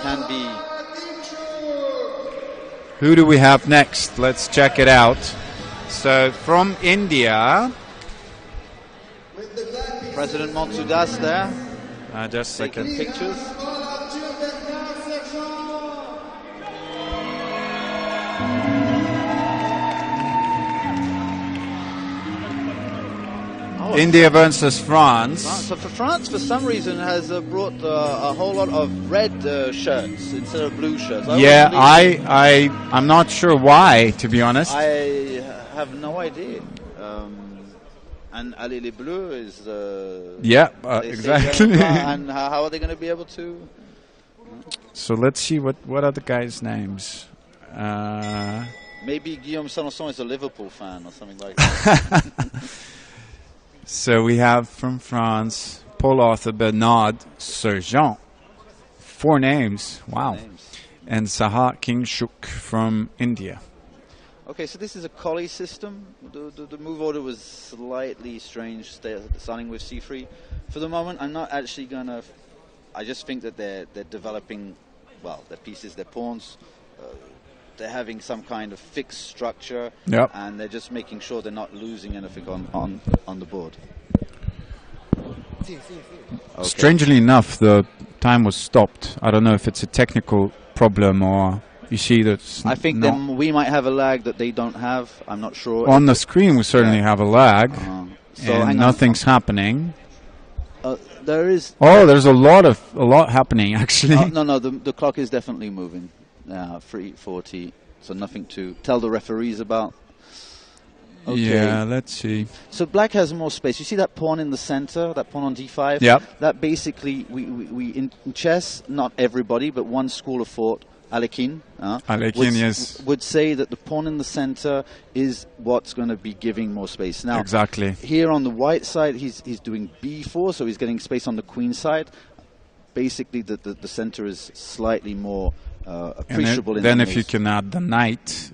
can be. Who do we have next? Let's check it out. So from India, President Monsudas there. Just taking pictures. India versus France. So for France, for some reason, has brought a whole lot of red shirts instead of blue shirts. I'm not sure why, to be honest. I have no idea. And Allez les Bleus is... exactly. And how are they going to be able to... So let's see, what are the guys' names? Maybe Guillaume Sanson is a Liverpool fan or something like that. So we have from France, Paul Arthur Bernard Sergent. 4 names. Wow. 4 names. And Saha Kingshuk from India. Okay, so this is a collie system. The move order was slightly strange, starting with C3. For the moment, I'm not actually going to... I just think that they're developing, well, their pieces, their pawns. They're having some kind of fixed structure, and they're just making sure they're not losing anything on the board. Okay. Strangely enough, the time was stopped. I don't know if it's a technical problem or you see that. I think then we might have a lag that they don't have. I'm not sure. On the screen, we certainly have a lag, so and nothing's happening. There is. Oh, there's a lot happening actually. No, the clock is definitely moving. 3:40, so nothing to tell the referees about. Okay. Yeah, let's see. So black has more space. You see that pawn in the center, that pawn on d5? Yep. That basically, we in chess, not everybody, but one school of thought, Alekhine, would say that the pawn in the center is what's going to be giving more space. Now, exactly. Here on the white side, he's doing b4, so he's getting space on the queen side. Basically, the center is slightly more appreciable. Then if you can add the knight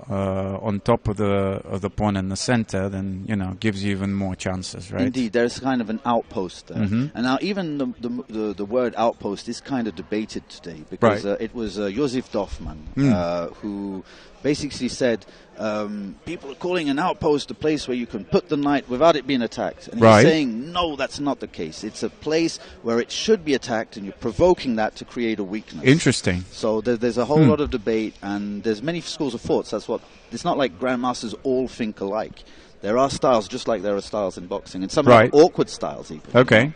on top of the pawn in the center, then gives you even more chances, right? Indeed, there's kind of an outpost there. And now even the word outpost is kind of debated today because it was Josef Dorfman who basically said people are calling an outpost a place where you can put the knight without it being attacked. And he's saying, no, that's not the case. It's a place where it should be attacked, and you're provoking that to create a weakness. Interesting. So there's a whole lot of debate, and there's many schools of thoughts. That's what. It's not like grandmasters all think alike. There are styles, just like there are styles in boxing, and some are awkward styles even. Okay.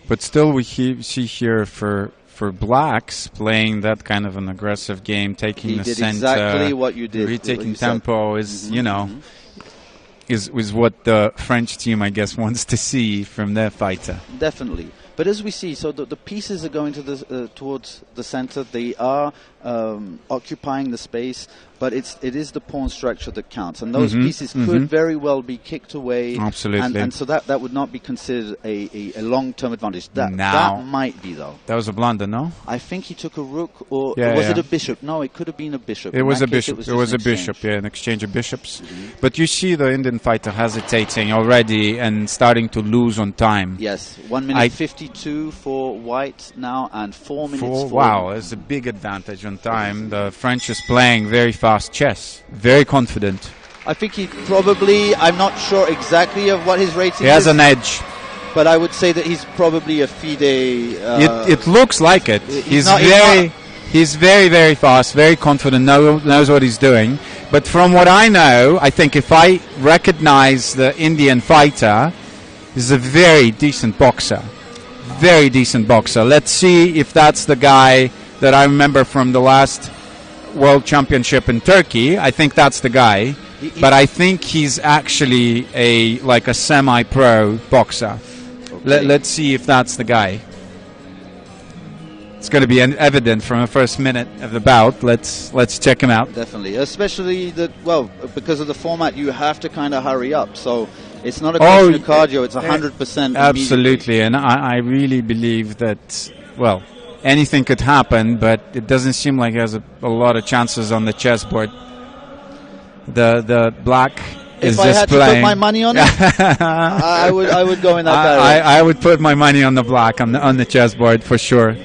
But still, we see here for blacks playing that kind of an aggressive game, taking the center, exactly what you did, retaking tempo is is what the French team, I guess, wants to see from their fighter. Definitely. But as we see, so the pieces are going to towards the center. They are occupying the space, but it is the pawn structure that counts, and those pieces could very well be kicked away. Absolutely. And so that would not be considered a long-term advantage. That might be, though. That was a blunder, no? I think he took a rook, or was it a bishop? No, it could have been a bishop. It was a bishop. It was a bishop, an exchange of bishops. But you see the Indian fighter hesitating already and starting to lose on time. Yes, 1 minute 52 for white now, and 4 minutes for... Wow, there's a big advantage on time. The French is playing very fast chess, very confident. I think he probably, I'm not sure exactly of what his rating is. He has an edge. But I would say that he's probably a FIDE. It looks like it. He's very, very fast, very confident, knows what he's doing. But from what I know, I think if I recognize the Indian fighter, he's a very decent boxer. Very decent boxer. Let's see if that's the guy that I remember from the last World Championship in Turkey. I think that's the guy. But I think he's actually a semi-pro boxer. Okay. Let's see if that's the guy. It's going to be evident from the first minute of the bout. Let's check him out. Definitely, especially because of the format, you have to kind of hurry up. So it's not a question of cardio; it's 100%. Absolutely, and I really believe that. Well, anything could happen, but it doesn't seem like he has a lot of chances on the chessboard. The black if I had to put my money on it, I would go in that direction. I would put my money on the black on the chessboard for sure.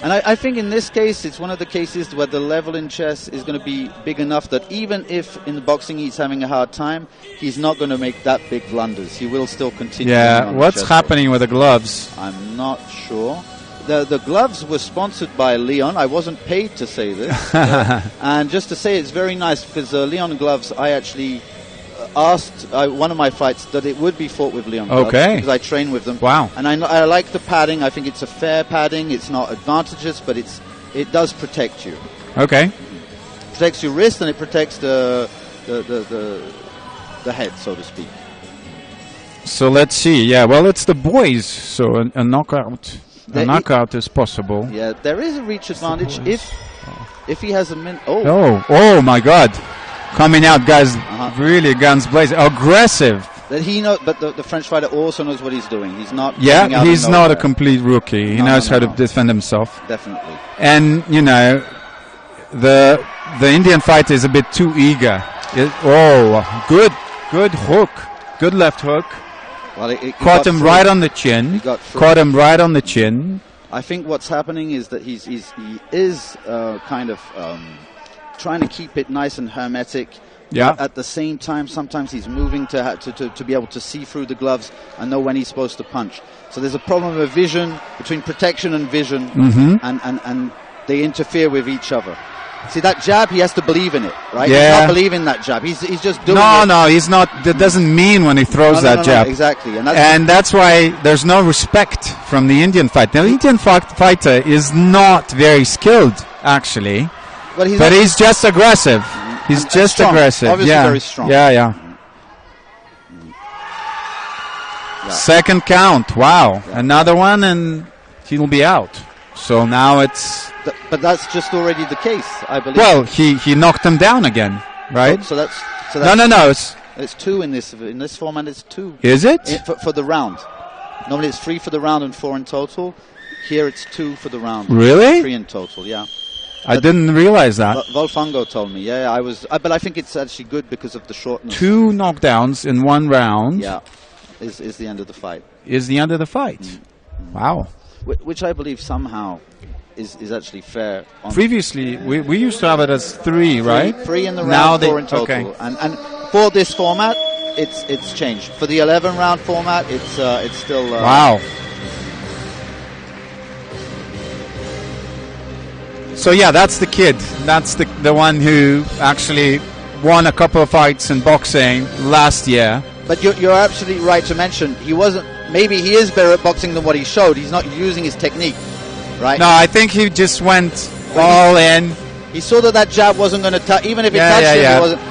And I think in this case, it's one of the cases where the level in chess is going to be big enough that even if in the boxing he's having a hard time, he's not going to make that big blunders. He will still continue. Yeah, what's happening with the gloves? I'm not sure. The gloves were sponsored by Leon. I wasn't paid to say this. And just to say, it's very nice because Leon gloves, I actually asked one of my fights that it would be fought with Leon gloves because I train with them. Wow. And I like the padding. I think it's a fair padding. It's not advantageous, but it does protect you. Okay. It protects your wrist and it protects the head, so to speak. So let's see. Yeah, well, it's the boys, so a knockout. A knockout is possible. Yeah, there is a reach advantage if he has a min. Oh my God! Coming out, guys, really guns blazing, aggressive. That he knows, but the French fighter also knows what he's doing. He's not. Yeah, he's not a complete rookie. He knows how to defend himself. Definitely. And you know, the Indian fighter is a bit too eager. Good hook, good left hook. Well, caught him right on the chin. Caught him right on the chin. I think what's happening is that he is kind of trying to keep it nice and hermetic. Yeah. At the same time, sometimes he's moving to be able to see through the gloves and know when he's supposed to punch. So there's a problem of vision between protection and vision, and they interfere with each other. See, that jab, he has to believe in it, right? Yeah. He's not believing that jab. He's just doing it. No, he's not. That doesn't mean when he throws that jab. No, exactly. And that's why there's no respect from the Indian fighter. The Indian fighter is not very skilled, actually. But he's just aggressive. He's just strong. aggressive. Obviously very strong. Yeah. Second count. Wow. Yeah. Another one and he'll be out. So now it's... But that's just already the case, I believe. Well, he knocked him down again, right? So that's no. It's two in this format. It's two. Is it? For the round. Normally it's 3 for the round and 4 in total. Here it's 2 for the round. Really? 3 in total. Yeah. I didn't realize that. Wolfango told me. Yeah, I was. But I think it's actually good because of the shortness. 2 knockdowns in 1 round. Yeah, is the end of the fight. Is the end of the fight. Wow. Which I believe somehow is actually fair. Previously, we used to have it as 3, right? 3 in the round, 4 in total. Okay. And for this format, it's changed. For the 11 round format, it's still. Wow. So yeah, that's the kid. That's the one who actually won a couple of fights in boxing last year. But you're absolutely right to mention he wasn't. Maybe he is better at boxing than what he showed. He's not using his technique, right? No, I think he just went all in. He saw that jab wasn't going to touch, even if it touched him. He wasn't.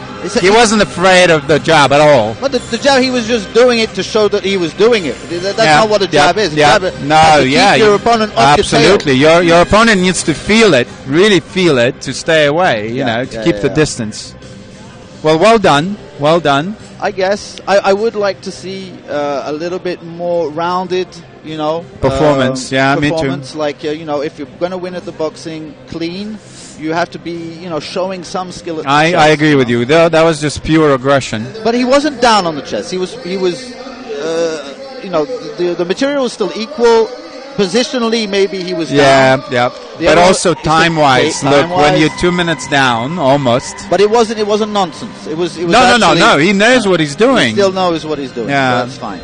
He wasn't afraid of the jab at all. But the jab, he was just doing it to show that he was doing it. That's not what a jab is. Your opponent off absolutely. Your opponent needs to feel it, really feel it, to stay away. To keep the distance. Well done. Well done. I guess I would like to see a little bit more rounded, performance. Me too. Like if you're going to win at the boxing clean, you have to be showing some skill at the chess. I agree with you. That was just pure aggression. But he wasn't down on the chess. He was the material was still equal. Positionally, maybe he was down. Yeah. But also time-wise, look, when you're 2 minutes down, almost. But it wasn't nonsense. It was. No. He knows what he's doing. He still knows what he's doing. Yeah, so that's fine.